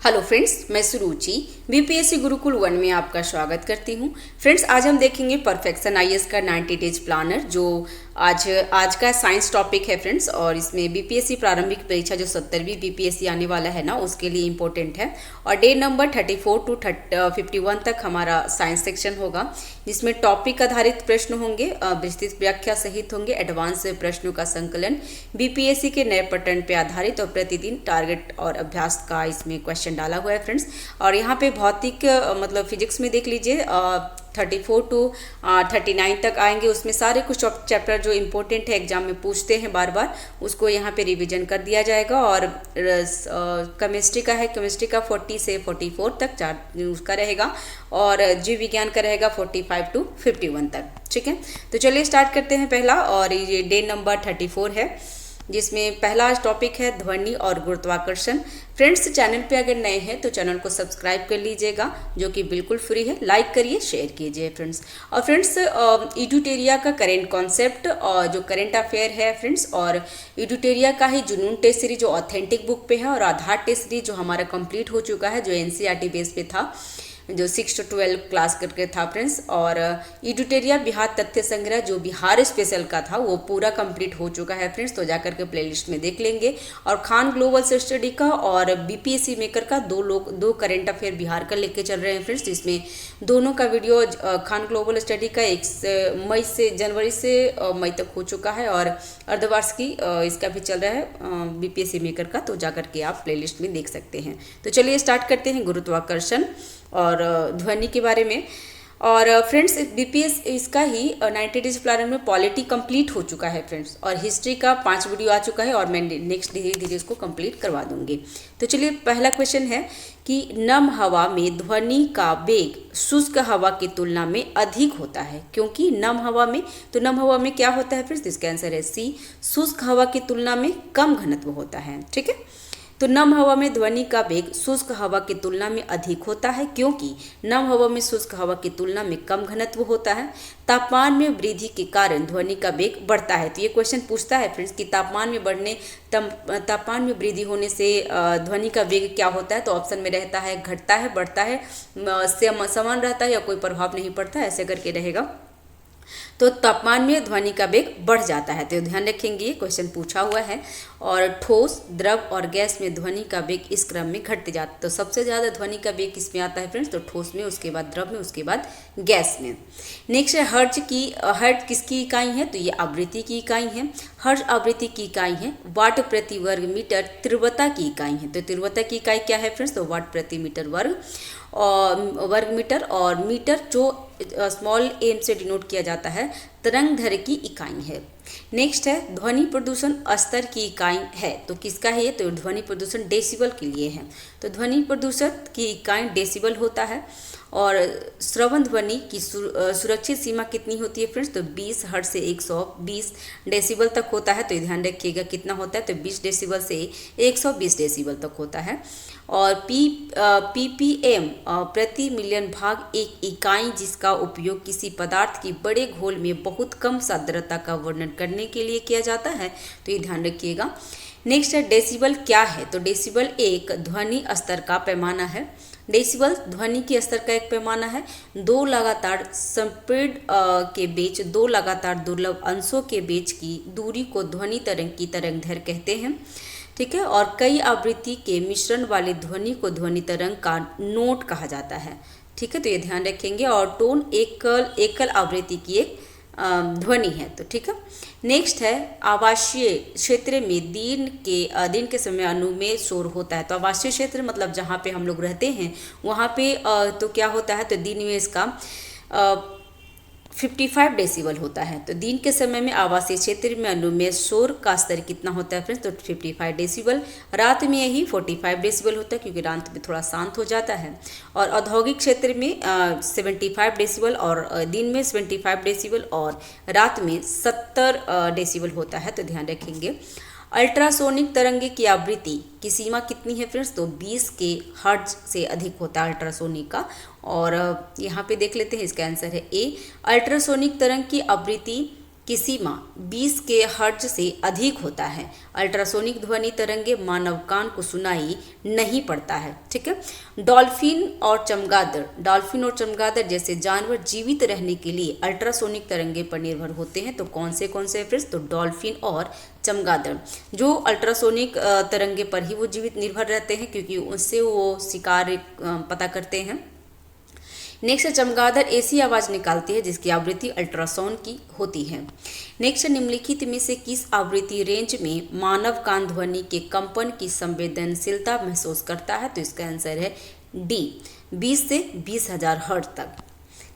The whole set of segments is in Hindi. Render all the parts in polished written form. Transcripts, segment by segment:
हेलो फ्रेंड्स, मैं सुरुचि बीपीएससी गुरुकुल 1 में आपका स्वागत करती हूँ। फ्रेंड्स, आज हम देखेंगे परफेक्शन आईएएस का 90 डेज प्लानर, जो आज का साइंस टॉपिक है फ्रेंड्स। और इसमें बीपीएससी प्रारंभिक परीक्षा जो 70वीं बीपीएससी आने वाला है ना, उसके लिए इम्पोर्टेंट है। और डे नंबर 34 टू 51 तक हमारा साइंस सेक्शन होगा, जिसमें टॉपिक आधारित प्रश्न होंगे, विस्तृत व्याख्या सहित होंगे, एडवांस प्रश्नों का संकलन, बीपीएससी के नए पैटर्न पे आधारित और प्रतिदिन टारगेट और अभ्यास का इसमें क्वेश्चन डाला हुआ है फ्रेंड्स। और यहाँ पे भौतिक मतलब फिजिक्स में देख लीजिए 34 टू 39 तक आएंगे। उसमें सारे कुछ चैप्टर जो इम्पोर्टेंट है, एग्जाम में पूछते हैं बार बार, उसको यहाँ पे रिवीजन कर दिया जाएगा। और केमिस्ट्री का है, केमिस्ट्री का 40 से 44 तक उसका रहेगा, और जीव विज्ञान का रहेगा 45 टू 51 तक। ठीक है, तो चलिए स्टार्ट करते हैं पहला। और ये डे नंबर 34 है, जिसमें पहला टॉपिक है ध्वनि और गुरुत्वाकर्षण। फ्रेंड्स, चैनल पे अगर नए हैं तो चैनल को सब्सक्राइब कर लीजिएगा, जो कि बिल्कुल फ्री है। लाइक करिए, शेयर कीजिए फ्रेंड्स। और फ्रेंड्स, इडुटेरिया का करेंट कॉन्सेप्ट और जो करेंट अफेयर है फ्रेंड्स, और इडुटेरिया का ही जुनून टेस्ट सीरीज जो ऑथेंटिक बुक पे है, और आधार टेस्ट सीरीज जो हमारा कंप्लीट हो चुका है, जो एनसीईआरटी बेस पे था, जो 6 to 12 क्लास करके था फ्रेंड्स। और इडुटेरिया बिहार तथ्य संग्रह जो बिहार स्पेशल का था, वो पूरा कंप्लीट हो चुका है फ्रेंड्स, तो जाकर के प्लेलिस्ट में देख लेंगे। और खान ग्लोबल स्टडी का और बीपीएससी मेकर का दो करेंट अफेयर बिहार का लेके चल रहे हैं फ्रेंड्स, जिसमें दोनों का वीडियो खान ग्लोबल स्टडी का जनवरी से मई तक हो चुका है, और अर्धवार्षिकी इसका भी चल रहा है बीपीएससी मेकर का, तो जाकर के आप प्लेलिस्ट में देख सकते हैं। तो चलिए स्टार्ट करते हैं गुरुत्वाकर्षण और ध्वनि के बारे में। और फ्रेंड्स, बीपीएस इसका ही 90 डेज प्लानर में पॉलिटी कंप्लीट हो चुका है फ्रेंड्स, और हिस्ट्री का 5 वीडियो आ चुका है, और मैं नेक्स्ट धीरे धीरे इसको कंप्लीट करवा दूंगी। तो चलिए पहला क्वेश्चन है कि नम हवा में ध्वनि का वेग शुष्क हवा की तुलना में अधिक होता है, क्योंकि नम हवा में, तो नम हवा में क्या होता है फ्रेंड्स? इसका आंसर है सी, शुष्क हवा की तुलना में कम घनत्व होता है। ठीक है, तो नम हवा में ध्वनि का वेग शुष्क हवा की तुलना में अधिक होता है, क्योंकि नम हवा में शुष्क हवा की तुलना में कम घनत्व होता है। तापमान में वृद्धि के कारण ध्वनि का वेग बढ़ता है। तो ये क्वेश्चन पूछता है फ्रेंड्स कि तापमान में वृद्धि होने से ध्वनि का वेग क्या होता है? तो ऑप्शन में रहता है घटता है, बढ़ता है, समान रहता है, या कोई प्रभाव नहीं पड़ता है, ऐसे करके रहेगा। तो तापमान में ध्वनि का वेग बढ़ जाता है, तो ध्यान रखेंगे, ये क्वेश्चन पूछा हुआ है। और ठोस, द्रव और गैस में ध्वनि का वेग इस क्रम में घटते जाता है। तो सबसे ज़्यादा ध्वनि का वेग किसमें आता है फ्रेंड्स? तो ठोस में, उसके बाद द्रव में, उसके बाद गैस में। नेक्स्ट है हर्ट्ज किसकी इकाई है? तो ये आवृत्ति की इकाई है। हर्ट्ज आवृत्ति की इकाई है। वाट प्रति वर्ग मीटर तीव्रता की इकाई है। तो तीव्रता की इकाई क्या है फ्रेंड्स? तो वाट प्रति मीटर वर्ग मीटर, और मीटर जो स्मॉल एम से डिनोट किया जाता है, तरंग दैर्घ्य की इकाई है। नेक्स्ट है ध्वनि प्रदूषण स्तर की इकाई है। तो किसका है ये? तो ध्वनि प्रदूषण डेसिबल के लिए है। तो ध्वनि प्रदूषण की इकाई डेसिबल होता है। और श्रवण ध्वनि की सुरक्षित सीमा कितनी होती है फ्रेंड्स? तो 20 हर्ट्ज से 120 डेसिबल तक होता है। तो ध्यान रखिएगा कितना होता है, तो 20 डेसिबल से 120 डेसिबल तक होता है। और पीपीएम प्रति मिलियन भाग एक इकाई, जिसका उपयोग किसी पदार्थ की बड़े घोल में बहुत कम सांद्रता का वर्णन करने के लिए किया जाता है। तो ये ध्यान रखिएगा। नेक्स्ट है डेसिबल क्या है? तो डेसिबल एक ध्वनि स्तर का पैमाना है। डेसिबल ध्वनि के स्तर का एक पैमाना है। दो लगातार संपीड़ के बीच दो लगातार दुर्लभ अंशों के बीच की दूरी को ध्वनि तरंग की तरंग दैर्घ्य कहते हैं। ठीक है, और कई आवृत्ति के मिश्रण वाली ध्वनि को ध्वनि तरंग का नोट कहा जाता है। ठीक है, तो ये ध्यान रखेंगे। और टोन एकल आवृत्ति की एक ध्वनि है। तो ठीक है, नेक्स्ट है आवासीय क्षेत्र में दिन के समय अनुमेय शोर होता है। तो आवासीय क्षेत्र मतलब जहाँ पे हम लोग रहते हैं, वहाँ पे तो क्या होता है? तो दिन में इसका 55 डेसिबल होता है। तो दिन के समय में आवासीय क्षेत्र में अनुमेय शोर का स्तर कितना होता है फ्रेंड्स? तो 55 डेसिबल। रात में यही 45 डेसिबल होता है, क्योंकि रात में थोड़ा शांत हो जाता है। और औद्योगिक क्षेत्र में 75 डेसिबल, और दिन में 75 डेसिबल, और रात में 70 डेसिबल होता है। तो ध्यान रखेंगे। अल्ट्रासोनिक तरंगे की आवृत्ति की सीमा कितनी है फ्रेंड्स? तो 20 के हर्ट्ज से अधिक होता है अल्ट्रासोनिक का। और यहाँ पे देख लेते हैं, इसका आंसर है ए। अल्ट्रासोनिक तरंग की आवृत्ति सीमा 20 के हर्ट्ज से अधिक होता है। अल्ट्रासोनिक ध्वनि तरंगे मानव कान को सुनाई नहीं पड़ता है। ठीक है। डॉल्फिन और चमगादड़ जैसे जानवर जीवित रहने के लिए अल्ट्रासोनिक तरंगे पर निर्भर होते हैं। तो कौन से फ्रेंड्स? तो डॉल्फिन और चमगादड़ जो अल्ट्रासोनिक तरंगे पर ही वो जीवित निर्भर रहते हैं, क्योंकि उससे वो शिकार पता करते हैं। नेक्स्ट चमगादड़ ऐसी आवाज़ निकालती है जिसकी आवृत्ति अल्ट्रासाउंड की होती है। नेक्स्ट निम्नलिखित में से किस आवृत्ति रेंज में मानव कान ध्वनि के कंपन की संवेदनशीलता महसूस करता है? तो इसका आंसर है डी, 20 से 20,000 हर्ट्ज तक।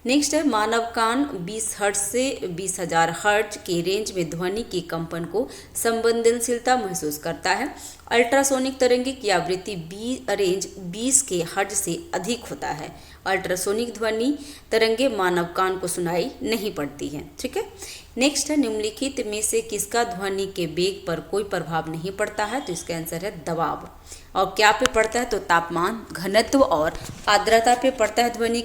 नेक्स्ट है मानव कान 20 हर्ट्ज से 20,000 हर्ट्ज के रेंज में ध्वनि के कंपन को संवेदनशीलता महसूस करता है। अल्ट्रासोनिक तरंगे की आवृत्ति रेंज 20 के हर्ट्ज से अधिक होता है। अल्ट्रासोनिक ध्वनि तरंगे मानव कान को सुनाई नहीं पड़ती हैं। ठीक है। नेक्स्ट है निम्नलिखित में से किसका ध्वनि के वेग पर कोई प्रभाव नहीं पड़ता है? तो इसका आंसर है दबाव। और क्या पे पड़ता है? तो तापमान, घनत्व और आर्द्रता पे पड़ता है ध्वनि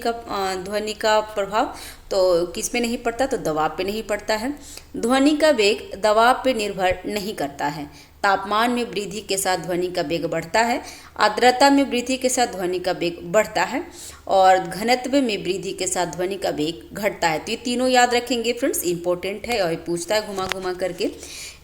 का प्रभाव। तो किस पे नहीं पड़ता? तो दबाव पे नहीं पड़ता है। ध्वनि का वेग दबाव पे निर्भर नहीं करता है। तापमान में वृद्धि के साथ ध्वनि का वेग बढ़ता है, आर्द्रता में वृद्धि के साथ ध्वनि का वेग बढ़ता है और घनत्व में वृद्धि के साथ ध्वनि का वेग घटता है। तो ये तीनों याद रखेंगे फ्रेंड्स, इंपॉर्टेंट है और पूछता है घुमा घुमा करके।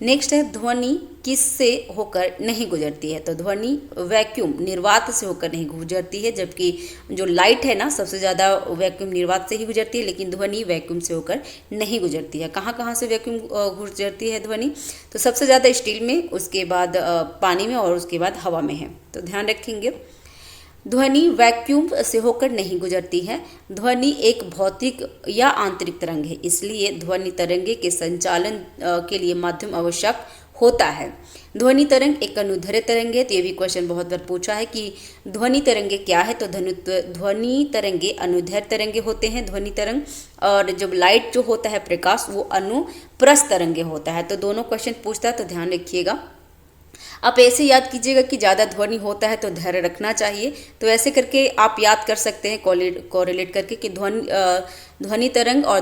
नेक्स्ट है ध्वनि किससे होकर नहीं गुजरती है? तो ध्वनि वैक्यूम, निर्वात से होकर नहीं गुजरती है, जबकि जो लाइट है ना सबसे ज़्यादा वैक्यूम निर्वात से ही गुजरती है, लेकिन ध्वनि वैक्यूम से होकर नहीं गुजरती है। कहाँ से वैक्यूम गुजरती है ध्वनि? तो सबसे ज़्यादा स्टील में, उसके बाद पानी में और उसके बाद हवा में है। तो ध्यान रखेंगे, ध्वनि वैक्यूम से होकर नहीं गुजरती है। ध्वनि एक भौतिक या आंतरिक तरंग है, इसलिए ध्वनि तरंगे के संचालन के लिए माध्यम आवश्यक होता है। ध्वनि तरंग एक अनुदैर्ध्य तरंग है। तो ये भी क्वेश्चन बहुत बार पूछा है कि ध्वनि तरंगे क्या है? तो ध्वनि तरंगे अनुदैर्ध्य तरंगे होते हैं ध्वनि तरंग, और जब लाइट जो होता है प्रकाश वो अनुप्रस्थ तरंगे होता है। तो दोनों क्वेश्चन पूछता है, तो ध्यान रखिएगा। आप ऐसे याद कीजिएगा कि ज़्यादा ध्वनि होता है तो धैर्य रखना चाहिए। तो ऐसे करके आप याद कर सकते हैं कोरिलेट करके कि ध्वनि तरंग और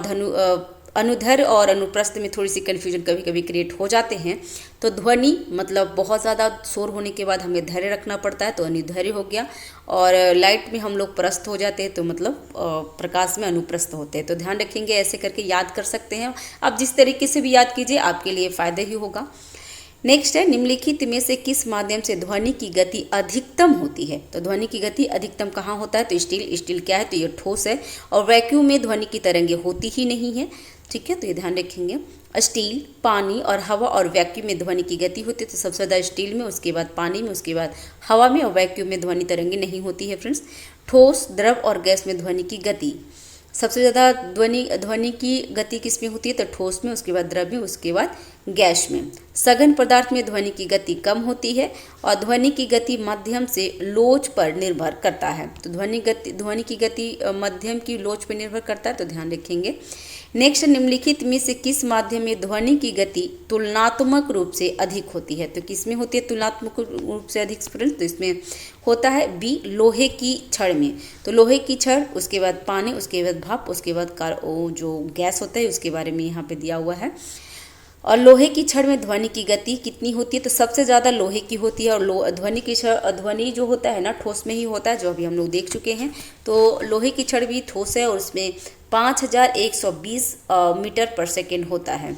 अनुदैर्ध्य और अनुप्रस्थ में थोड़ी सी कन्फ्यूजन कभी कभी क्रिएट हो जाते हैं। तो ध्वनि मतलब बहुत ज़्यादा शोर होने के बाद हमें धैर्य रखना पड़ता है, तो अनुदैर्ध्य हो गया। और लाइट में हम लोग प्रस्थ हो जाते हैं, तो मतलब प्रकाश में अनुप्रस्थ होते हैं। तो ध्यान रखेंगे, ऐसे करके याद कर सकते हैं। आप जिस तरीके से भी याद कीजिए आपके लिए फ़ायदा ही होगा। नेक्स्ट है निम्नलिखित में से किस माध्यम से ध्वनि की गति अधिकतम होती है? तो ध्वनि की गति अधिकतम कहाँ होता है? तो स्टील क्या है? तो ये ठोस है। और वैक्यूम में ध्वनि की तरंगे होती ही नहीं है। ठीक है, तो ये ध्यान रखेंगे। स्टील, पानी और हवा और वैक्यूम में ध्वनि की गति होती है। तो सबसे ज़्यादा स्टील में, उसके बाद पानी में, उसके बाद हवा में, और वैक्यूम में ध्वनि तरंगे नहीं होती है फ्रेंड्स। ठोस, द्रव और गैस में ध्वनि की गति सबसे ज़्यादा ध्वनि की गति किस में होती है? तो ठोस में, उसके बाद द्रव में, उसके बाद गैस में। सघन पदार्थ में ध्वनि की गति कम होती है और ध्वनि की गति माध्यम से लोच पर निर्भर करता है। तो ध्वनि की गति मध्यम की लोच पर निर्भर करता है, तो ध्यान रखेंगे। नेक्स्ट, निम्नलिखित में से किस माध्यम में ध्वनि की गति तुलनात्मक रूप से अधिक होती है? तो किस में होती है तुलनात्मक रूप से अधिक फ्रेंड्स? तो इसमें होता है बी, लोहे की छड़ में। तो लोहे की छड़, उसके बाद पानी, उसके बाद भाप, उसके बाद जो गैस होता है उसके बारे में यहाँ पे दिया हुआ है। और लोहे की छड़ में ध्वनि की गति कितनी होती है? तो सबसे ज़्यादा लोहे की होती है। और ध्वनि जो होता है ना ठोस में ही होता है, जो अभी हम लोग देख चुके हैं। तो लोहे की छड़ भी ठोस है और उसमें 5120 मीटर पर सेकेंड होता है।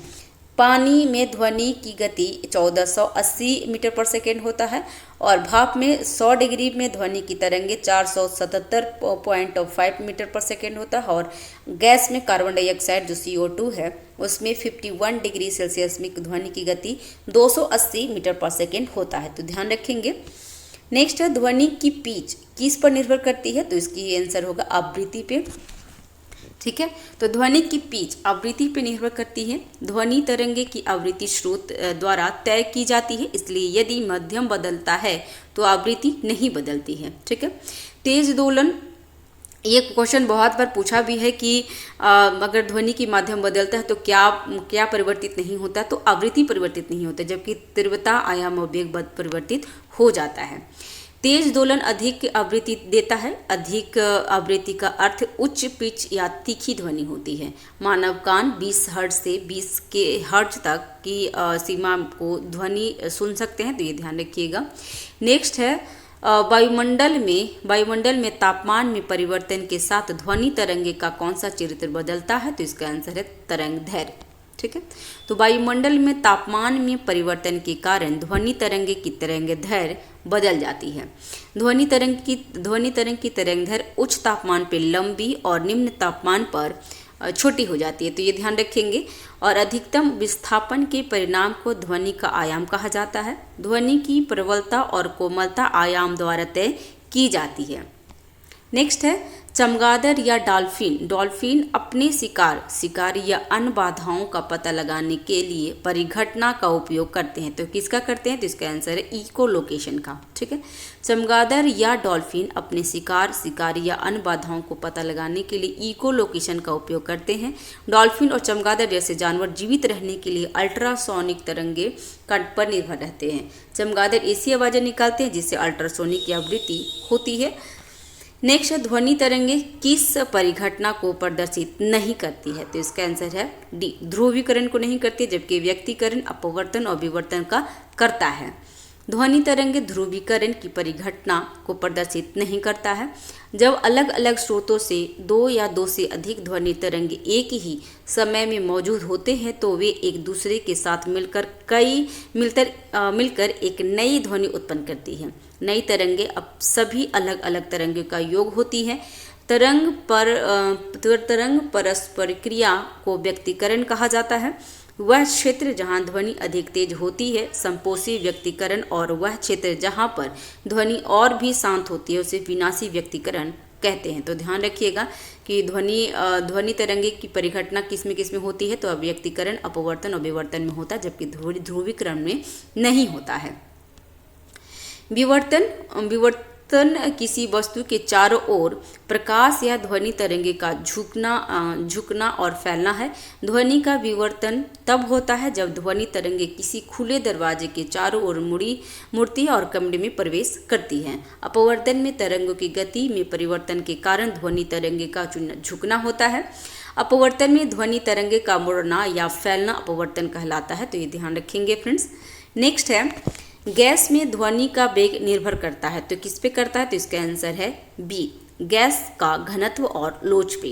पानी में ध्वनि की गति 1480 मीटर पर सेकेंड होता है। और भाप में 100 डिग्री में ध्वनि की तरंगे 477.5 मीटर पर सेकेंड होता है। और गैस में कार्बन डाइऑक्साइड जो CO2 है उसमें 51 डिग्री सेल्सियस में ध्वनि की गति 280 मीटर पर सेकेंड होता है। तो ध्यान रखेंगे। नेक्स्ट है ध्वनि की पिच किस पर निर्भर करती है? तो इसकी आंसर होगा आवृत्ति पे। ठीक है, तो ध्वनि की पिच आवृत्ति पर निर्भर करती है। ध्वनि तरंगे की आवृत्ति स्रोत द्वारा तय की जाती है, इसलिए यदि मध्यम बदलता है तो आवृत्ति नहीं बदलती है। ठीक है, तेज दोलन, ये क्वेश्चन बहुत बार पूछा भी है कि अगर ध्वनि की माध्यम बदलता है तो क्या परिवर्तित नहीं होता? तो आवृत्ति परिवर्तित नहीं होता, जबकि तीव्रता, आयाम और वेग परिवर्तित हो जाता है। तेज दोलन अधिक आवृत्ति देता है। अधिक आवृत्ति का अर्थ उच्च पिच या तीखी ध्वनि होती है। मानव कान 20 हर्ट्ज से 20 के हर्ट्ज तक की सीमा को ध्वनि सुन सकते हैं, तो ये ध्यान रखिएगा। नेक्स्ट है वायुमंडल में तापमान में परिवर्तन के साथ ध्वनि तरंगे का कौन सा चरित्र बदलता है, तो इसका आंसर है तरंग दैर्घ्य। ठीक है, तो वायुमंडल में तापमान में परिवर्तन के कारण ध्वनि तरंगे की तरंग दैर्घ्य बदल जाती है। ध्वनि तरंग की तरंग दैर्घ्य उच्च तापमान पर लंबी और निम्न तापमान पर छोटी हो जाती है, तो ये ध्यान रखेंगे। और अधिकतम विस्थापन के परिणाम को ध्वनि का आयाम कहा जाता है। ध्वनि की प्रबलता और कोमलता आयाम द्वारा तय की जाती है। नेक्स्ट है चमगादड़ या डॉल्फिन अपने शिकार या अन्य बाधाओं का पता लगाने के लिए परिघटना का उपयोग करते हैं, तो किसका करते हैं, तो इसका आंसर है इको लोकेशन का। ठीक है, चमगादड़ या डॉल्फिन अपने शिकार या अन्य बाधाओं को पता लगाने के लिए इको लोकेशन का उपयोग करते हैं। डॉल्फिन और चमगादड़ जैसे जानवर जीवित रहने के लिए अल्ट्रासोनिक तरंगे पर निर्भर रहते हैं। चमगादड़ ऐसी आवाज़ें निकालते हैं जिससे अल्ट्रासोनिक की आवृत्ति होती है। नेक्स्ट है ध्वनि तरंगे किस परिघटना को प्रदर्शित नहीं करती है, तो इसका आंसर है डी, ध्रुवीकरण को नहीं करती, जबकि व्यक्तीकरण, अपवर्तन और विवर्तन का करता है। ध्वनि तरंगे ध्रुवीकरण की परिघटना को प्रदर्शित नहीं करता है। जब अलग अलग स्रोतों से 2 या 2 से अधिक ध्वनि तरंगे एक ही समय में मौजूद होते हैं तो वे एक दूसरे के साथ मिलकर एक नई ध्वनि उत्पन्न करती हैं। नई तरंगे अब सभी अलग अलग तरंगों का योग होती है। तरंग परस्पर क्रिया को व्यक्तीकरण कहा जाता है। वह क्षेत्र जहाँ ध्वनि अधिक तेज होती है संपोषी व्यक्तीकरण, और वह क्षेत्र जहाँ पर ध्वनि और भी शांत होती है उसे विनाशी व्यक्तीकरण कहते हैं। तो ध्यान रखिएगा कि ध्वनि तरंगे की परिघटना किस में होती है, तो व्यक्तीकरण, अपवर्तन और विवर्तन में होता है, जबकि ध्रुवीकरण में नहीं होता है। विवर्तन किसी वस्तु के चारों ओर प्रकाश या ध्वनि तरंगे का झुकना और फैलना है। ध्वनि का विवर्तन तब होता है जब ध्वनि तरंगे किसी खुले दरवाजे के चारों ओर मुड़ती है और कमरे में प्रवेश करती है। अपवर्तन में तरंगों की गति में परिवर्तन के कारण ध्वनि तरंगे का झुकना होता है। अपवर्तन में ध्वनि तरंगे का मुड़ना या फैलना अपवर्तन कहलाता है, तो ये ध्यान रखेंगे फ्रेंड्स। नेक्स्ट है गैस में ध्वनि का वेग निर्भर करता है, तो किस पे करता है, तो इसका आंसर है बी, गैस का घनत्व और लोच पे।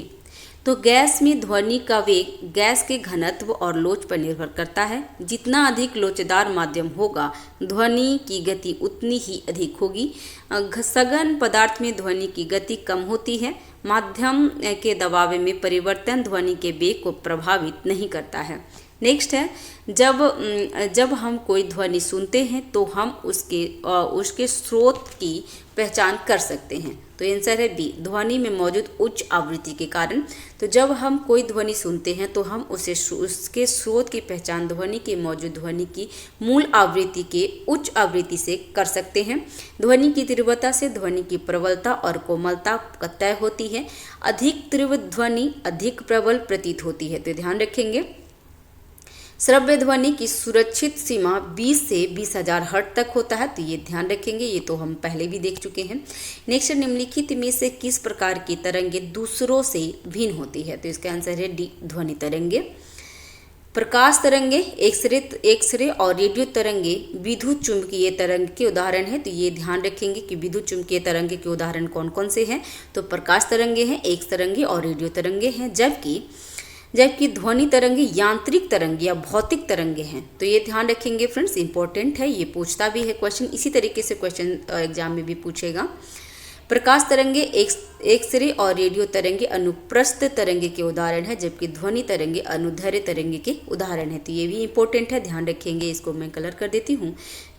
तो गैस में ध्वनि का वेग गैस के घनत्व और लोच पर निर्भर करता है। जितना अधिक लोचदार माध्यम होगा ध्वनि की गति उतनी ही अधिक होगी। सघन पदार्थ में ध्वनि की गति कम होती है। माध्यम के दबाव में परिवर्तन ध्वनि के वेग को प्रभावित नहीं करता है। नेक्स्ट है जब हम कोई ध्वनि सुनते हैं तो हम उसके स्रोत की पहचान कर सकते हैं, तो आंसर है बी, ध्वनि में मौजूद उच्च आवृत्ति के कारण। तो जब हम कोई ध्वनि सुनते हैं तो हम उसके स्रोत की पहचान ध्वनि के मौजूद ध्वनि की मूल आवृत्ति के उच्च आवृत्ति से कर सकते हैं। ध्वनि की तीव्रता से ध्वनि की प्रबलता और कोमलता तय होती है। अधिक तीव्र ध्वनि अधिक प्रबल प्रतीत होती है, तो ध्यान रखेंगे। श्रव्य ध्वनि की सुरक्षित सीमा 20 से 20,000 हर्ट्ज तक होता है, तो ये ध्यान रखेंगे, ये तो हम पहले भी देख चुके हैं। नेक्स्ट, निम्नलिखित में से किस प्रकार की तरंगे दूसरों से भिन्न होती है, तो इसका आंसर है डी, ध्वनि तरंगे। प्रकाश तरंगे, एक्सरे और रेडियो तरंगे विद्युत चुंबकीय तरंग के उदाहरण है, तो ये ध्यान रखेंगे कि विद्युत चुंबकीय तरंगे के उदाहरण कौन कौन से हैं। तो प्रकाश तरंगे हैं, एक्स तरंगे और रेडियो तरंगे हैं, जबकि ध्वनि तरंगे यांत्रिक तरंगे या भौतिक तरंगे हैं। तो ये ध्यान रखेंगे फ्रेंड्स, इंपॉर्टेंट है, ये पूछता भी है क्वेश्चन, इसी तरीके से क्वेश्चन एग्जाम में भी पूछेगा। प्रकाश तरंगे एक्सरे और रेडियो तरंगे अनुप्रस्थ तरंगे के उदाहरण है, जबकि ध्वनि तरंगे अनुदैर्घ्य तरंगे के उदाहरण है। तो ये भी इंपॉर्टेंट है, ध्यान रखेंगे, इसको मैं कलर कर देती हूँ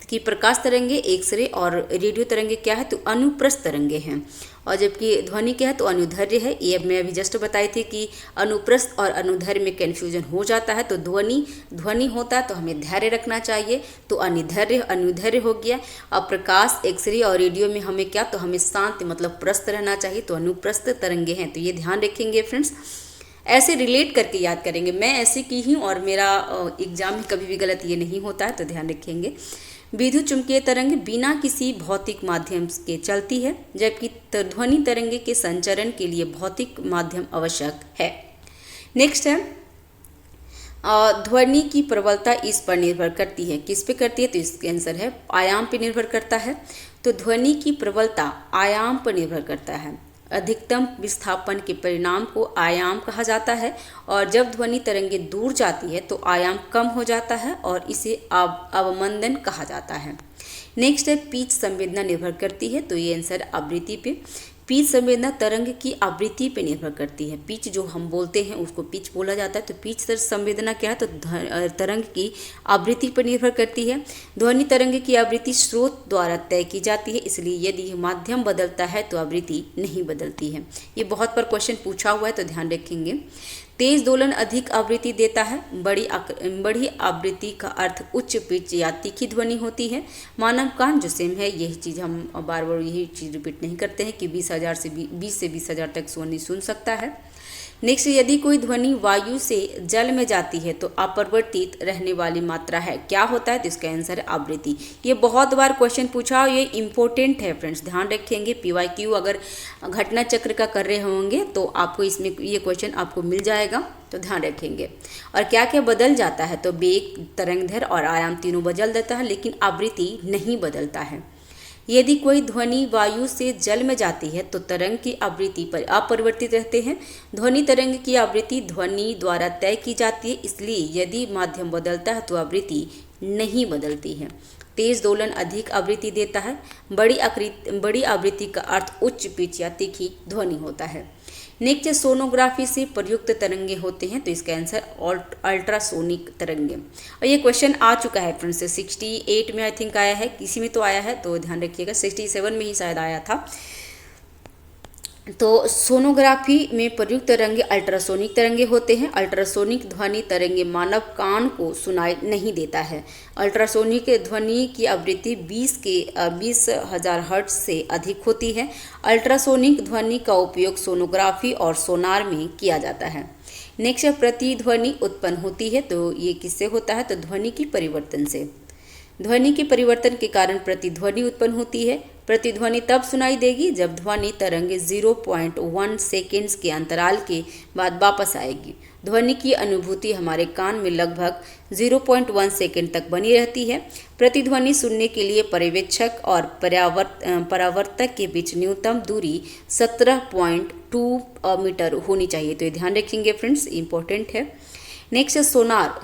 कि प्रकाश तरंगे एक्सरे और रेडियो तरंगे क्या है, तो अनुप्रस्थ तरंगे हैं, और जबकि ध्वनि क्या है तो अनुदैर्घ्य है। ये मैं अभी जस्ट बताई थी कि अनुप्रस्थ और अनुदैर्घ्य में कन्फ्यूजन हो जाता है, तो ध्वनि होता है तो हमें धैर्य रखना चाहिए, तो अनुदैर्घ्य हो गया। और प्रकाश एक्सरे और रेडियो में हमें क्या, तो हमें शांत मतलब प्रस्थ रहना चाहिए, तो अनुप्रस्थ तरंगे हैं। तो ये ध्यान रखेंगे फ्रेंड्स, ऐसे रिलेट करके याद करेंगे। मैं ऐसे की हूँ और मेरा एग्जाम में कभी भी गलत ये नहीं होता है, तो ध्यान रखेंगे। विद्युत चुम्बकीय तरंग बिना किसी भौतिक माध्यम के चलती है, जबकि ध्वनि तरंग के संचरण के लिए भौतिक माध्यम आवश्यक है। नेक्स्ट है ध्वनि की प्रबलता इस पर निर्भर करती है। किस पे करती है? तो इसका आंसर है आयाम पे निर्भर करता है। तो ध्वनि की प्रबलता आयाम पर निर्भर करता है। अधिकतम विस्थापन के परिणाम को आयाम कहा जाता है, और जब ध्वनि तरंगे दूर जाती है तो आयाम कम हो जाता है और इसे अवमंदन कहा जाता है। नेक्स्ट है पिच संवेदना निर्भर करती है। तो ये आंसर आवृत्ति पे। पिच संवेदना तरंग की आवृत्ति पे निर्भर करती है। पिच जो हम बोलते हैं उसको पिच बोला जाता है। तो पिच संवेदना क्या है? तो तरंग की आवृत्ति पर निर्भर करती है। ध्वनि तरंग की आवृत्ति स्रोत द्वारा तय की जाती है, इसलिए यदि माध्यम बदलता है तो आवृत्ति नहीं बदलती है। ये बहुत बार क्वेश्चन पूछा हुआ है, तो ध्यान रखेंगे। तेज दोलन अधिक आवृत्ति देता है। बड़ी आवृत्ति का अर्थ उच्च पिच या तीखी ध्वनि होती है। मानव कान जो सेम है, यही चीज़ हम बार बार यही चीज़ रिपीट नहीं करते हैं कि 20 से 20,000 तक ध्वनि सुन सकता है। नेक्स्ट, यदि कोई ध्वनि वायु से जल में जाती है तो अपरिवर्तित रहने वाली मात्रा है, क्या होता है? तो इसका आंसर है आवृत्ति। ये बहुत बार क्वेश्चन पूछा, ये इंपॉर्टेंट है फ्रेंड्स, ध्यान रखेंगे। PYQ अगर घटना चक्र का कर रहे होंगे तो आपको इसमें ये क्वेश्चन आपको मिल जाएगा, तो ध्यान रखेंगे। और क्या क्या बदल जाता है? तो वेग, तरंगदैर्घ्य और आयाम तीनों बदल देता है, लेकिन आवृत्ति नहीं बदलता है। यदि कोई ध्वनि वायु से जल में जाती है तो तरंग की आवृत्ति पर अपरिवर्तित रहते हैं। ध्वनि तरंग की आवृत्ति ध्वनि द्वारा तय की जाती है, इसलिए यदि माध्यम बदलता है तो आवृत्ति नहीं बदलती है। तेज दोलन अधिक आवृत्ति देता है। बड़ी आवृत्ति का अर्थ उच्च पिच या तीखी ध्वनि होता है। नेक्स्ट, सोनोग्राफी से प्रयुक्त तरंगे होते हैं, तो इसका आंसर अल्ट्रासोनिक तरंगे। और ये क्वेश्चन आ चुका है फ्रेंड्स, 68 में आई थिंक आया है, किसी में तो आया है, तो ध्यान रखिएगा। 67 में ही शायद आया था। तो सोनोग्राफी में प्रयुक्त तरंगे अल्ट्रासोनिक तरंगे होते हैं। अल्ट्रासोनिक ध्वनि तरंगे मानव कान को सुनाई नहीं देता है। अल्ट्रासोनिक ध्वनि की आवृत्ति 20,000 हर्ट्ज से अधिक होती है। अल्ट्रासोनिक ध्वनि का उपयोग सोनोग्राफी और सोनार में किया जाता है। नेक्स्ट, प्रतिध्वनि उत्पन्न होती है, तो ये किससे होता है? तो ध्वनि की परिवर्तन से। ध्वनि के परिवर्तन के कारण प्रतिध्वनि उत्पन्न होती है। प्रतिध्वनि तब सुनाई देगी जब ध्वनि तरंग 0.1 सेकेंड्स के अंतराल के बाद वापस आएगी। ध्वनि की अनुभूति हमारे कान में लगभग 0.1 सेकेंड तक बनी रहती है। प्रतिध्वनि सुनने के लिए पर्यवेक्षक और परावर्तक के बीच न्यूनतम दूरी 17.2 मीटर होनी चाहिए। तो ये ध्यान रखेंगे फ्रेंड्स, इंपॉर्टेंट है। नेक्स्ट, सोनार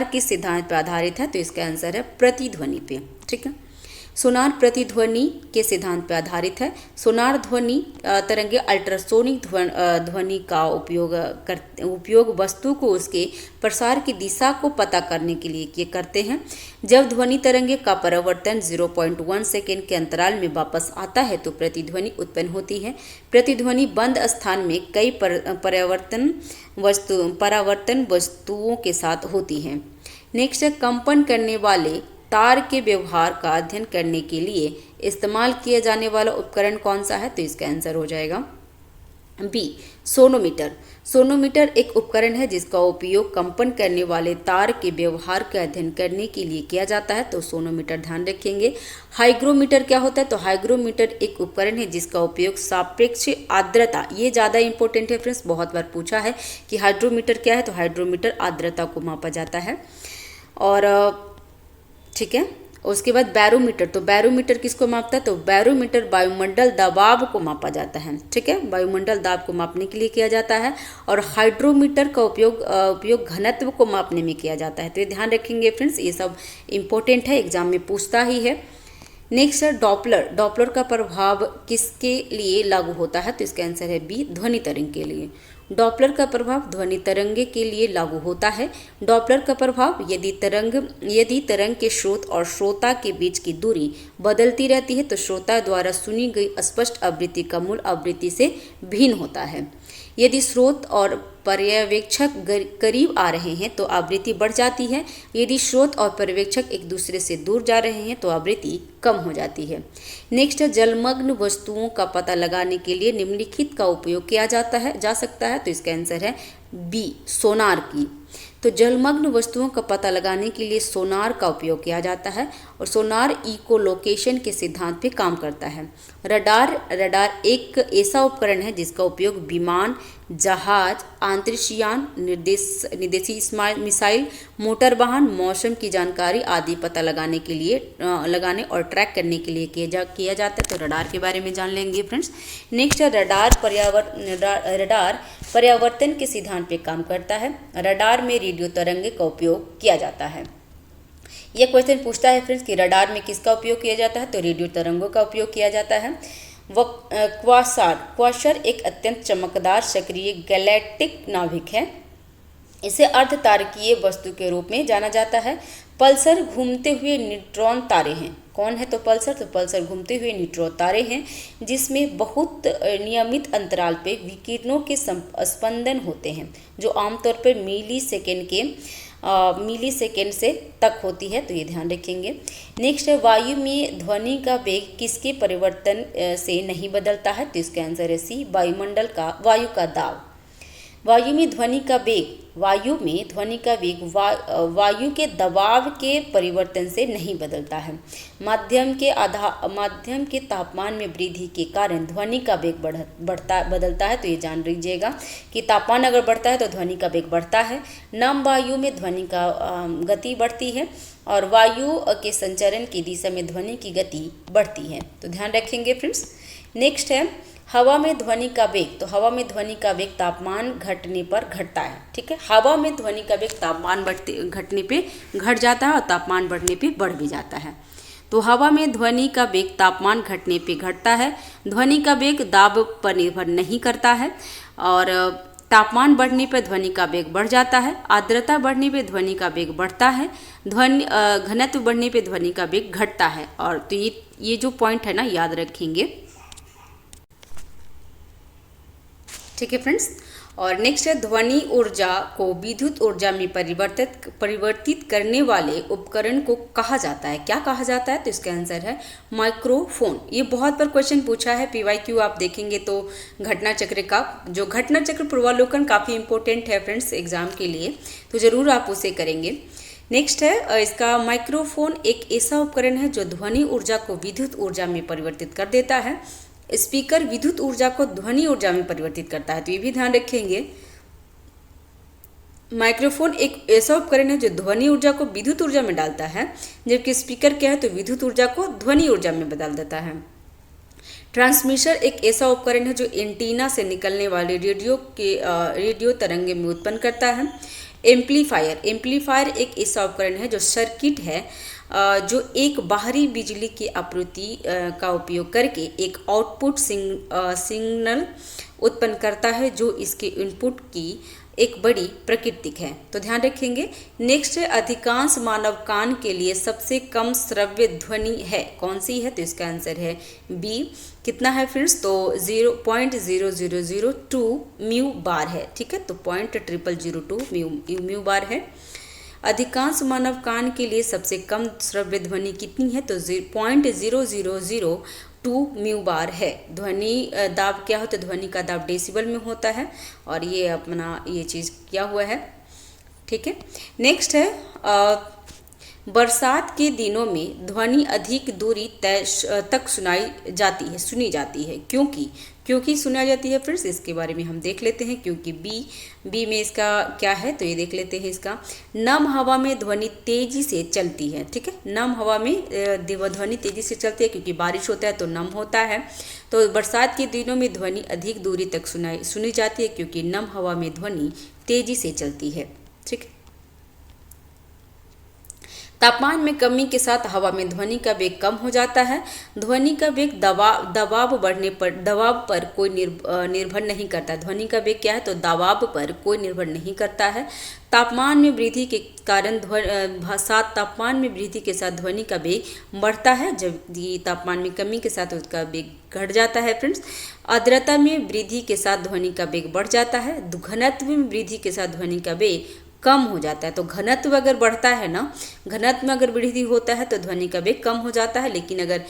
किस सिद्धांत पर आधारित है? तो इसका आंसर है प्रतिध्वनि पे। ठीक है, सोनार प्रतिध्वनि के सिद्धांत पर आधारित है। सोनार ध्वनि तरंगे अल्ट्रासोनिक ध्वनि का उपयोग वस्तु को उसके प्रसार की दिशा को पता करने के लिए करते हैं। जब ध्वनि तरंगे का परावर्तन 0.1 सेकेंड के अंतराल में वापस आता है तो प्रतिध्वनि उत्पन्न होती है। प्रतिध्वनि बंद स्थान में कई परावर्तन वस्तुओं के साथ होती है। नेक्स्ट, कंपन करने वाले तार के व्यवहार का अध्ययन करने के लिए इस्तेमाल किया जाने वाला उपकरण कौन सा है? तो इसका आंसर हो जाएगा बी, सोनोमीटर। सोनोमीटर एक उपकरण है जिसका उपयोग कंपन करने वाले तार के व्यवहार का अध्ययन करने के लिए किया जाता है, तो सोनोमीटर ध्यान रखेंगे। हाइग्रोमीटर क्या होता है? तो हाइग्रोमीटर एक उपकरण है जिसका उपयोग सापेक्ष आर्द्रता, ये ज़्यादा इंपॉर्टेंट है फ्रेंड्स, बहुत बार पूछा है कि हाइड्रोमीटर क्या है, तो हाइड्रोमीटर आर्द्रता को मापा जाता है। और ठीक है, उसके बाद बैरोमीटर, तो बैरोमीटर किसको मापता है? तो बैरोमीटर वायुमंडल दबाव को मापा जाता है। ठीक है, वायुमंडल दाब को मापने के लिए किया जाता है। और हाइड्रोमीटर का उपयोग घनत्व को मापने में किया जाता है। तो ये ध्यान रखेंगे फ्रेंड्स, ये सब इंपॉर्टेंट है, एग्जाम में पूछता ही है। नेक्स्ट है डॉपलर। डॉपलर का प्रभाव किसके लिए लागू होता है? तो इसका आंसर है बी, ध्वनि तरंग के लिए। डॉपलर का प्रभाव ध्वनि तरंगे के लिए लागू होता है। डॉपलर का प्रभाव यदि तरंग के स्रोत और श्रोता के बीच की दूरी बदलती रहती है तो श्रोता द्वारा सुनी गई स्पष्ट आवृत्ति का मूल आवृत्ति से भिन्न होता है। यदि स्रोत और पर्यवेक्षक करीब आ रहे हैं तो आवृत्ति बढ़ जाती है। यदि स्रोत और पर्यवेक्षक एक दूसरे से दूर जा रहे हैं तो आवृत्ति कम हो जाती है। नेक्स्ट है जलमग्न वस्तुओं का पता लगाने के लिए निम्नलिखित का उपयोग किया जा सकता है, तो इसका आंसर है बी, सोनार की। तो जलमग्न वस्तुओं का पता लगाने के लिए सोनार का उपयोग किया जाता है और सोनार इकोलोकेशन के सिद्धांत पे काम करता है। रडार एक ऐसा उपकरण है जिसका उपयोग विमान, जहाज, अंतरिक्षयान, निर्देशी मिसाइल, मोटर वाहन, मौसम की जानकारी आदि पता लगाने और ट्रैक करने के लिए किया जाता है। तो रडार के बारे में जान लेंगे फ्रेंड्स। नेक्स्ट है रडार पर्यावर्तन के सिद्धांत पे काम करता है। रडार में रेडियो तरंगे का उपयोग किया जाता है। यह क्वेश्चन पूछता है फ्रेंड्स कि रडार में किसका उपयोग किया जाता है, तो रेडियो तरंगों का उपयोग किया जाता है। क्वासर एक अत्यंत चमकदार सक्रिय गैलेक्टिक नाभिक है। इसे अर्धतारकीय वस्तु के रूप में जाना जाता है। पल्सर घूमते हुए न्यूट्रॉन तारे हैं। कौन है तो पल्सर घूमते हुए न्यूट्रॉन तारे हैं जिसमें बहुत नियमित अंतराल पे विकिरणों के स्पंदन होते हैं जो आमतौर पर मिली सेकेंड से तक होती है। तो ये ध्यान रखेंगे। नेक्स्ट है वायु में ध्वनि का वेग किसके परिवर्तन से नहीं बदलता है, तो इसका आंसर है सी, वायु का दाब। वायु में ध्वनि का वेग वायु के दबाव के परिवर्तन से नहीं बदलता है। माध्यम के तापमान में वृद्धि के कारण ध्वनि का वेग बदलता है। तो ये जान लीजिएगा कि तापमान अगर बढ़ता है तो ध्वनि का वेग बढ़ता है। नम वायु में ध्वनि का गति बढ़ती है और वायु के संचरण की दिशा में ध्वनि की गति बढ़ती है। तो ध्यान रखेंगे फ्रेंड्स। नेक्स्ट है हवा में ध्वनि का वेग। तो हवा में ध्वनि का वेग तापमान घटने पर घटता है। ठीक है, हवा में ध्वनि का वेग तापमान घटने पे घट जाता है और तापमान बढ़ने पे बढ़ भी जाता है। तो हवा में ध्वनि का वेग तापमान घटने पे घटता है। ध्वनि का वेग दाब पर निर्भर नहीं करता है और तापमान बढ़ने पर ध्वनि का वेग बढ़ जाता है। आर्द्रता बढ़ने पे ध्वनि का वेग बढ़ता है। घनत्व बढ़ने पे ध्वनि का वेग घटता है। और तो ये जो पॉइंट है ना, याद रखेंगे। ठीक है फ्रेंड्स। और नेक्स्ट है ध्वनि ऊर्जा को विद्युत ऊर्जा में परिवर्तित करने वाले उपकरण को कहा जाता है। क्या कहा जाता है, तो इसका आंसर है माइक्रोफोन। ये बहुत बार क्वेश्चन पूछा है, PYQ आप देखेंगे तो घटना चक्र पूर्वावलोकन काफ़ी इंपॉर्टेंट है फ्रेंड्स एग्जाम के लिए, तो ज़रूर आप उसे करेंगे। नेक्स्ट है इसका माइक्रोफोन एक ऐसा उपकरण है जो ध्वनि ऊर्जा को विद्युत ऊर्जा में परिवर्तित कर देता है। स्पीकर विद्युत ऊर्जा को ध्वनि ऊर्जा में परिवर्तित करता है। तो ये भी ध्यान रखेंगे। माइक्रोफोन एक ऐसा उपकरण है जो ध्वनि ऊर्जा को विद्युत ऊर्जा में डालता है, जबकि स्पीकर क्या है तो विद्युत ऊर्जा को ध्वनि ऊर्जा में बदल देता है। ट्रांसमीटर एक ऐसा उपकरण है जो एंटीना से निकलने वाले रेडियो तरंगे में उत्पन्न करता है। एम्पलीफायर एक ऐसा उपकरण है जो सर्किट है जो एक बाहरी बिजली की आपूर्ति का उपयोग करके एक आउटपुट सिग्नल उत्पन्न करता है जो इसके इनपुट की एक बड़ी प्राकृतिक है। तो ध्यान रखेंगे। नेक्स्ट है अधिकांश मानव कान के लिए सबसे कम श्रव्य ध्वनि है, कौन सी है, तो इसका आंसर है बी। कितना है फ्रेंड्स, तो 0.0002 म्यू बार है। ठीक है, तो 0.0002 म्यू बार है। अधिकांश मानव कान के लिए सबसे कम श्रव्य ध्वनि कितनी है, तो 0.0002 म्यू बार है। ध्वनि दाब क्या होता है, ध्वनि का दाब डेसिबल में होता है और ये अपना ये चीज़ किया हुआ है। ठीक है, नेक्स्ट है बरसात के दिनों में ध्वनि अधिक दूरी तक सुनी जाती है। क्योंकि सुना जाती है फ्रेंड्स, इसके बारे में हम देख लेते हैं। क्योंकि बी में इसका क्या है, तो ये देख लेते हैं इसका। नम हवा में ध्वनि तेजी से चलती है। ठीक है, नम हवा में ध्वनि तेजी से चलती है क्योंकि बारिश होता है तो नम होता है। तो बरसात के दिनों में ध्वनि अधिक दूरी तक सुनी जाती है क्योंकि नम हवा में ध्वनि तेजी से चलती है। ठीक है, तापमान में कमी के साथ हवा में ध्वनि का वेग कम हो जाता है। ध्वनि का वेग दबाव पर कोई निर्भर नहीं करता। ध्वनि का वेग क्या है, तो दबाव पर कोई निर्भर नहीं करता है। तापमान में वृद्धि के कारण तापमान में वृद्धि के साथ ध्वनि का वेग बढ़ता है, जबकि तापमान में कमी के साथ उसका वेग घट जाता है फ्रेंड्स। आर्द्रता में वृद्धि के साथ ध्वनि का वेग बढ़ जाता है। घनत्व में वृद्धि के साथ ध्वनि का वेग कम हो जाता है। तो घनत्व अगर बढ़ता है ना, घनत्व में अगर वृद्धि होता है तो ध्वनि का वेग कम हो जाता है, लेकिन अगर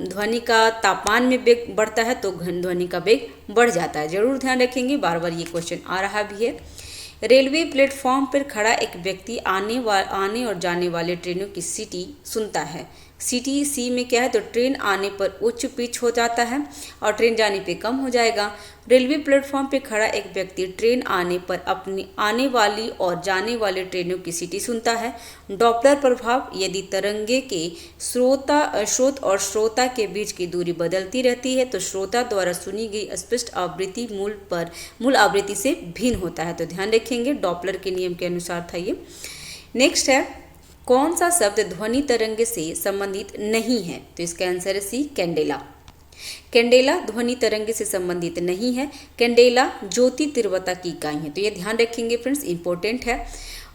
ध्वनि का तापमान में वेग बढ़ता है तो ध्वनि का वेग बढ़ जाता है। जरूर ध्यान रखेंगे, बार बार ये क्वेश्चन आ रहा भी है। रेलवे प्लेटफॉर्म पर खड़ा एक व्यक्ति आने और जाने वाले ट्रेनों की सीटी सुनता है। सीटी सी में क्या है, तो ट्रेन आने पर उच्च पिच हो जाता है और ट्रेन जाने पे कम हो जाएगा। रेलवे प्लेटफॉर्म पे खड़ा एक व्यक्ति ट्रेन आने पर अपनी आने वाली और जाने वाले ट्रेनों की सीटी सुनता है। डॉपलर प्रभाव, यदि तरंगे के स्रोत और श्रोता के बीच की दूरी बदलती रहती है तो श्रोता द्वारा सुनी गई स्पष्ट आवृत्ति मूल आवृत्ति से भिन्न होता है। तो ध्यान रखेंगे, डॉपलर के नियम के अनुसार था ये। नेक्स्ट है, कौन सा शब्द ध्वनि तरंग से संबंधित नहीं है, तो इसका आंसर है सी, कैंडेला। कैंडेला ध्वनि तरंग से संबंधित नहीं है। कैंडेला ज्योति तीव्रता की इकाई है, तो ये ध्यान रखेंगे फ्रेंड्स, इंपॉर्टेंट है।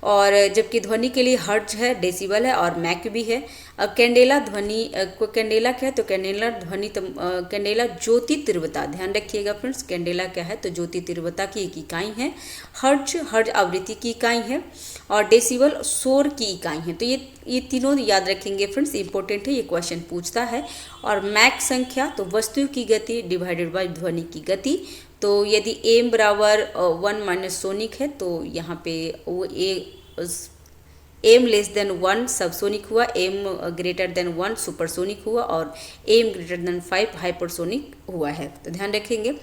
और जबकि ध्वनि के लिए हर्ट्ज है, डेसिबल है और मैक भी है। अब कैंडेला कैंडेला क्या है, तो कैंडेला ज्योति तीव्रता, ध्यान रखिएगा फ्रेंड्स, कैंडेला क्या है, तो ज्योति तीव्रता की एक इकाई है। हर्ट्ज आवृत्ति की इकाई है और डेसिबल शोर की इकाई है। तो ये तीनों याद रखेंगे फ्रेंड्स, इंपॉर्टेंट है, ये क्वेश्चन पूछता है। और मैक संख्या, तो वस्तु की गति डिवाइडेड बाय ध्वनि की गति। तो यदि m बराबर 1 माइनस सोनिक है तो यहाँ पे वो m लेस देन 1 सबसोनिक हुआ, m ग्रेटर देन 1 सुपरसोनिक हुआ और m ग्रेटर देन 5 हाइपरसोनिक हुआ है। तो ध्यान रखेंगे।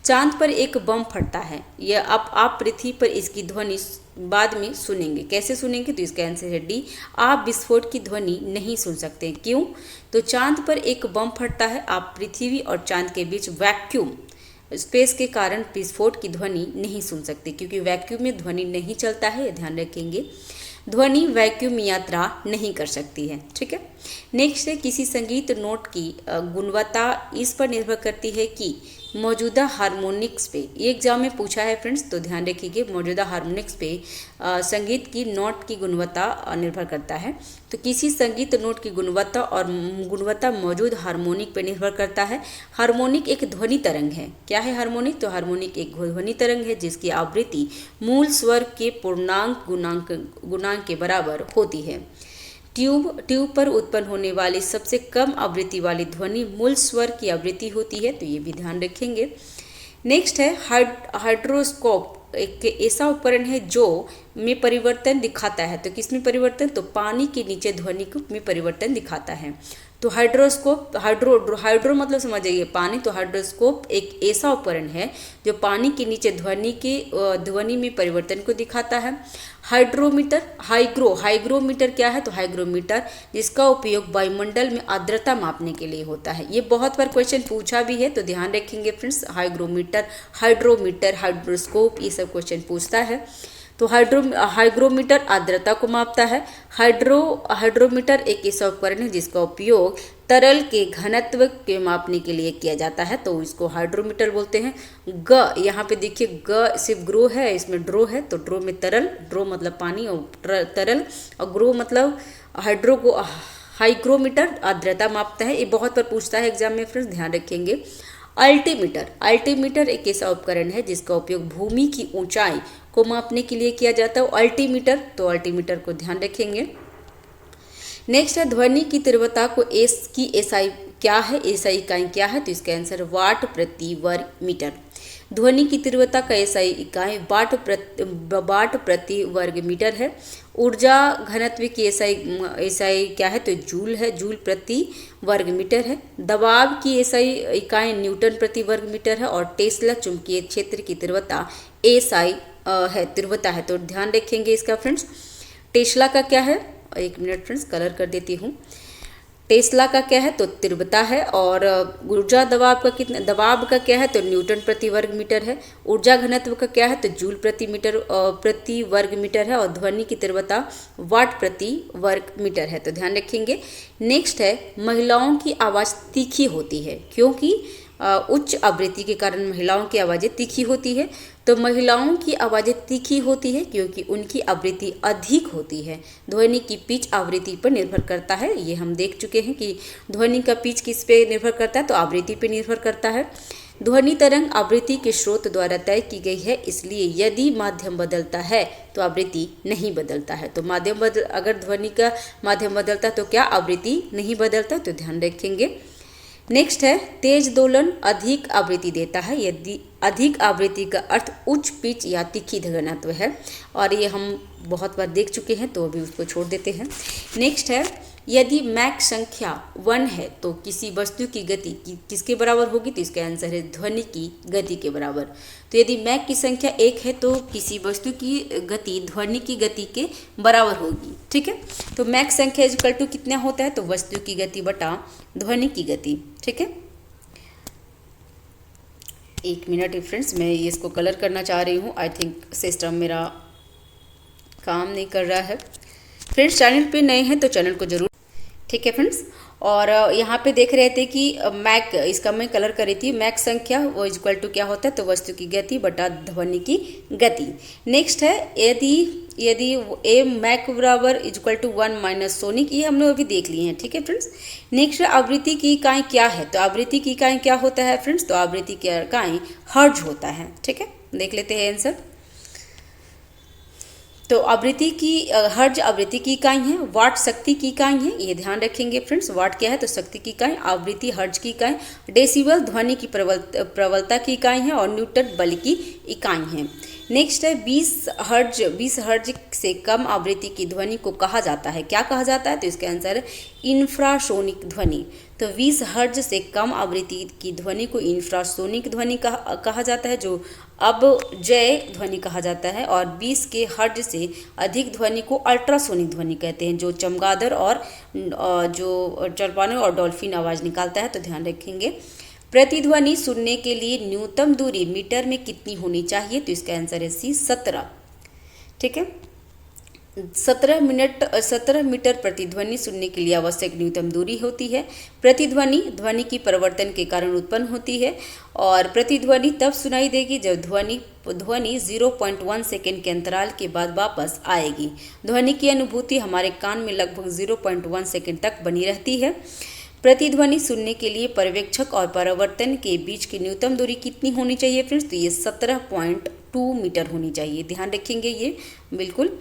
चांद पर एक बम फटता है, यह आप पृथ्वी पर इसकी ध्वनि बाद में सुनेंगे। कैसे सुनेंगे, तो इसका आंसर है डी, आप विस्फोट की ध्वनि नहीं सुन सकते। क्यों, तो चांद पर एक बम फटता है, आप पृथ्वी और चांद के बीच वैक्यूम स्पेस के कारण विस्फोट की ध्वनि नहीं सुन सकते, क्योंकि वैक्यूम में ध्वनि नहीं चलता है, ध्यान रखेंगे। ध्वनि वैक्यूम यात्रा नहीं कर सकती है, ठीक है। नेक्स्ट है, किसी संगीत नोट की गुणवत्ता इस पर निर्भर करती है कि मौजूदा हार्मोनिक्स पे, ये एग्जाम में पूछा है फ्रेंड्स, तो ध्यान रखिए, मौजूदा हार्मोनिक्स पे संगीत की नोट की गुणवत्ता निर्भर करता है। तो किसी संगीत नोट की गुणवत्ता मौजूद हार्मोनिक पे निर्भर करता है। हार्मोनिक एक ध्वनि तरंग है। क्या है हार्मोनिक, तो हार्मोनिक एक ध्वनि तरंग है जिसकी आवृत्ति मूल स्वर के पूर्णांक गुणांक के बराबर होती है। ट्यूब पर उत्पन्न होने वाली सबसे कम आवृत्ति वाली ध्वनि मूल स्वर की आवृत्ति होती है, तो ये भी ध्यान रखेंगे। नेक्स्ट है, हाइड्रोस्कोप एक ऐसा उपकरण है जो में परिवर्तन दिखाता है। तो किसमें परिवर्तन, तो पानी के नीचे ध्वनि में परिवर्तन दिखाता है। तो हाइड्रोस्कोप, हाइड्रो मतलब समझ जाइए पानी, तो हाइड्रोस्कोप एक ऐसा उपकरण है जो पानी के नीचे ध्वनि में परिवर्तन को दिखाता है। हाइड्रोमीटर, हाइग्रोमीटर क्या है, तो हाइग्रोमीटर जिसका उपयोग वायुमंडल में आर्द्रता मापने के लिए होता है। ये बहुत बार क्वेश्चन पूछा भी है, तो ध्यान रखेंगे फ्रेंड्स, हाइग्रोमीटर, हाइड्रोस्कोप, ये सब क्वेश्चन पूछता है। तो हाइग्रोमीटर आर्द्रता को मापता है। हाइड्रोमीटर एक ऐसा उपकरण है जिसका उपयोग तरल के घनत्व के मापने के लिए किया जाता है, तो इसको हाइड्रोमीटर बोलते हैं। यहाँ पे देखिए, ग सिर्फ ग्रो है, इसमें ड्रो है, तो ड्रो में तरल, ड्रो मतलब पानी और तरल, और ग्रो मतलब हाइग्रोमीटर आर्द्रता मापता है। ये बहुत बार पूछता है एग्जाम में फ्रेंड्स, ध्यान रखेंगे। अल्टीमीटर एक ऐसा उपकरण है जिसका उपयोग भूमि की ऊंचाई को मापने के लिए किया जाता है। अल्टीमीटर को ध्यान रखेंगे। नेक्स्ट है, ध्वनि की तीव्रता को की एसआई क्या है, एसआई इकाई क्या है, तो इसका आंसर वाट प्रति वर्ग मीटर। ध्वनि की तीव्रता का एसआई इकाई वाट प्रति वर्ग मीटर है। ऊर्जा घनत्व की एसआई क्या है, तो जूल है, जूल प्रति वर्ग मीटर है। दबाव की एसआई इकाई न्यूटन प्रति वर्ग मीटर है। और टेस्ला चुंबकीय क्षेत्र की तीव्रता एसआई तीव्रता है, तो ध्यान रखेंगे इसका फ्रेंड्स। टेस्ला का क्या है, एक मिनट फ्रेंड्स कलर कर देती हूँ। टेस्ला का क्या है, तो तीव्रता है। और ऊर्जा दबाव का क्या है, तो न्यूटन प्रति वर्ग मीटर है। ऊर्जा घनत्व का क्या है, तो जूल प्रति वर्ग मीटर है। और ध्वनि की तीव्रता वाट प्रति वर्ग मीटर है, तो ध्यान रखेंगे। नेक्स्ट है, महिलाओं की आवाज़ तीखी होती है, क्योंकि उच्च आवृत्ति के कारण महिलाओं की आवाज़ें तीखी होती है। तो महिलाओं की आवाज़ें तीखी होती है क्योंकि उनकी आवृत्ति अधिक होती है। ध्वनि की पिच आवृत्ति पर निर्भर करता है, ये हम देख चुके हैं कि ध्वनि का पिच किस पे निर्भर करता है, तो आवृत्ति पे निर्भर करता है। ध्वनि तरंग आवृत्ति के स्रोत द्वारा तय की गई है, इसलिए यदि माध्यम बदलता है तो आवृत्ति नहीं बदलता है। तो अगर ध्वनि का माध्यम बदलता है तो क्या आवृत्ति नहीं बदलता, तो ध्यान रखेंगे। नेक्स्ट है तेज दोलन अधिक आवृत्ति देता है। यदि अधिक आवृत्ति का अर्थ उच्च पिच या तीखी घनत्व है, और ये हम बहुत बार देख चुके हैं तो अभी उसको छोड़ देते हैं। नेक्स्ट है यदि मैक संख्या 1 है तो किसी वस्तु की गति किसके बराबर होगी, तो इसका आंसर है ध्वनि की गति के बराबर। तो यदि मैक की संख्या 1 है तो किसी वस्तु की गति ध्वनि की गति के बराबर होगी। ठीक है, तो मैक संख्या इक्वल टू कितना होता है, तो वस्तु की गति बटा ध्वनि की गति। ठीक है, एक मिनट फ्रेंड्स, मैं इसको कलर करना चाह रही हूँ। आई थिंक सिस्टम मेरा काम नहीं कर रहा है। फ्रेंड्स चैनल पे नए हैं तो चैनल को जरूर, ठीक है फ्रेंड्स। और यहाँ पे देख रहे थे कि मैक, इसका मैं कलर कर रही थी, मैक संख्या वो इक्वल टू क्या होता है, तो वस्तु की गति बटा ध्वनि की गति। नेक्स्ट है यदि ए मैक बराबर इक्वल टू 1 माइनस सोनिक, ये हम लोग अभी देख लिए हैं। ठीक है फ्रेंड्स, नेक्स्ट आवृत्ति की इकाई क्या है, तो आवृत्ति की इकाई क्या होता है फ्रेंड्स, तो आवृत्ति की इकाई हर्ट्ज होता है। ठीक है, देख लेते हैं आंसर। तो आवृत्ति की हर्ट्ज आवृत्ति की इकाई है, वाट शक्ति की इकाई है, ये ध्यान रखेंगे फ्रेंड्स। वाट क्या है, तो शक्ति की इकाई, आवृत्ति हर्ट्ज की इकाई, डेसिबल ध्वनि की प्रबलता की इकाई है, और न्यूटन बल की इकाई है। नेक्स्ट है 20 हर्ट्ज से कम आवृत्ति की ध्वनि को कहा जाता है, क्या कहा जाता है, तो इसका आंसर है इंफ्रासोनिक ध्वनि। तो 20 हर्ट्ज से कम आवृत्ति की ध्वनि को इंफ्रासोनिक ध्वनि कहा जाता है, जो अब जय ध्वनि कहा जाता है। और 20 के हर्ट्ज से अधिक ध्वनि को अल्ट्रासोनिक ध्वनि कहते हैं, जो चमगादड़ और जो चरपाने और डॉल्फिन आवाज़ निकालता है। तो ध्यान रखेंगे। प्रतिध्वनि सुनने के लिए न्यूनतम दूरी मीटर में कितनी होनी चाहिए, तो इसका आंसर है सी 17। ठीक है, 17 मीटर प्रतिध्वनि सुनने के लिए आवश्यक न्यूनतम दूरी होती है। प्रतिध्वनि ध्वनि की परिवर्तन के कारण उत्पन्न होती है, और प्रतिध्वनि तब सुनाई देगी जब ध्वनि 0.1 सेकेंड के अंतराल के बाद वापस आएगी। ध्वनि की अनुभूति हमारे कान में लगभग 0.1 सेकेंड तक बनी रहती है। प्रतिध्वनि सुनने के लिए पर्यवेक्षक और परावर्तन के बीच की न्यूनतम दूरी कितनी होनी चाहिए फ्रेंड्स, तो ये 17.2 मीटर होनी चाहिए, ध्यान रखेंगे ये बिल्कुल।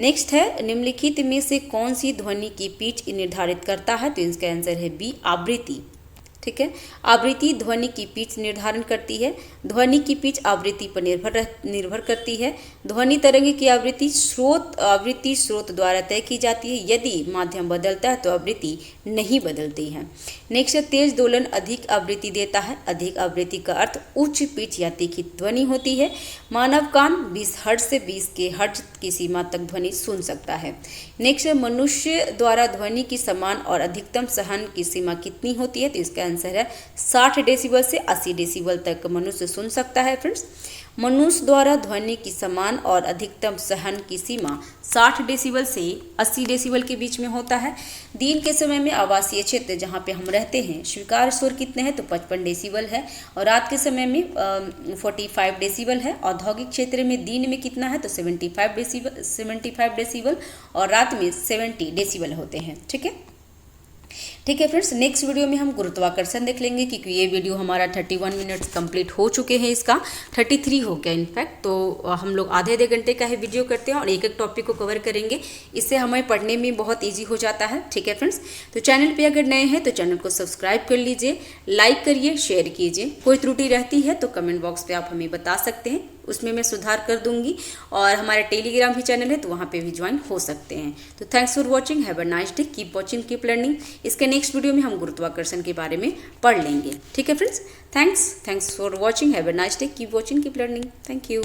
नेक्स्ट है निम्नलिखित में से कौन सी ध्वनि की पिच निर्धारित करता है, तो इसका आंसर है बी आवृत्ति। ठीक है, आवृत्ति ध्वनि की पिच निर्धारण करती है। ध्वनि की पिच आवृत्ति पर निर्भर करती है। ध्वनि तरंग की आवृत्ति स्रोत द्वारा तय की जाती है। यदि माध्यम बदलता है तो आवृत्ति नहीं बदलती है। नेक्स्ट, तेज दोलन अधिक आवृत्ति देता है। अधिक आवृत्ति का अर्थ उच्च पिच या तीखी ध्वनि होती है। मानव कान 20 हर्ट्ज से 20 के हर्ट्ज की सीमा तक ध्वनि सुन सकता है। नेक्स्ट, मनुष्य द्वारा ध्वनि की समान और अधिकतम सहन की सीमा कितनी होती है, तो इसका आंसर है 60 डेसिबल से 80 डेसिबल तक मनुष्य सुन सकता है फ्रेंड्स। मनुष्य द्वारा ध्वनि की समान और अधिकतम सहन की सीमा 60 डेसिबल से 80 डेसिबल के बीच में होता है। दिन के समय में आवासीय क्षेत्र जहाँ पे हम रहते हैं स्वीकार्य शोर कितने हैं, तो 55 डेसिबल है, और रात के समय में 45 डेसिबल है। औद्योगिक क्षेत्र में दिन में कितना है, तो 75 डेसिबल और रात में 70 डेसिबल होते हैं। ठीक है फ्रेंड्स, नेक्स्ट वीडियो में हम गुरुत्वाकर्षण देख लेंगे, क्योंकि ये वीडियो हमारा 31 मिनट्स कंप्लीट हो चुके हैं, इसका 33 हो गया इनफैक्ट। तो हम लोग आधे घंटे का ही वीडियो करते हैं और एक टॉपिक को कवर करेंगे। इससे हमें पढ़ने में बहुत ईजी हो जाता है। ठीक है फ्रेंड्स, तो चैनल पे अगर नए हैं तो चैनल को सब्सक्राइब कर लीजिए, लाइक करिए, शेयर कीजिए। कोई त्रुटि रहती है तो कमेंट बॉक्स पे आप हमें बता सकते हैं, उसमें मैं सुधार कर दूंगी। और हमारा टेलीग्राम भी चैनल है तो वहाँ पे भी ज्वाइन हो सकते हैं। तो thanks for watching, have a nice day, keep watching, keep learning. इसके नेक्स्ट वीडियो में हम गुरुत्वाकर्षण के बारे में पढ़ लेंगे। ठीक है friends, thanks for watching, have a nice day, keep watching, keep learning. Thank you.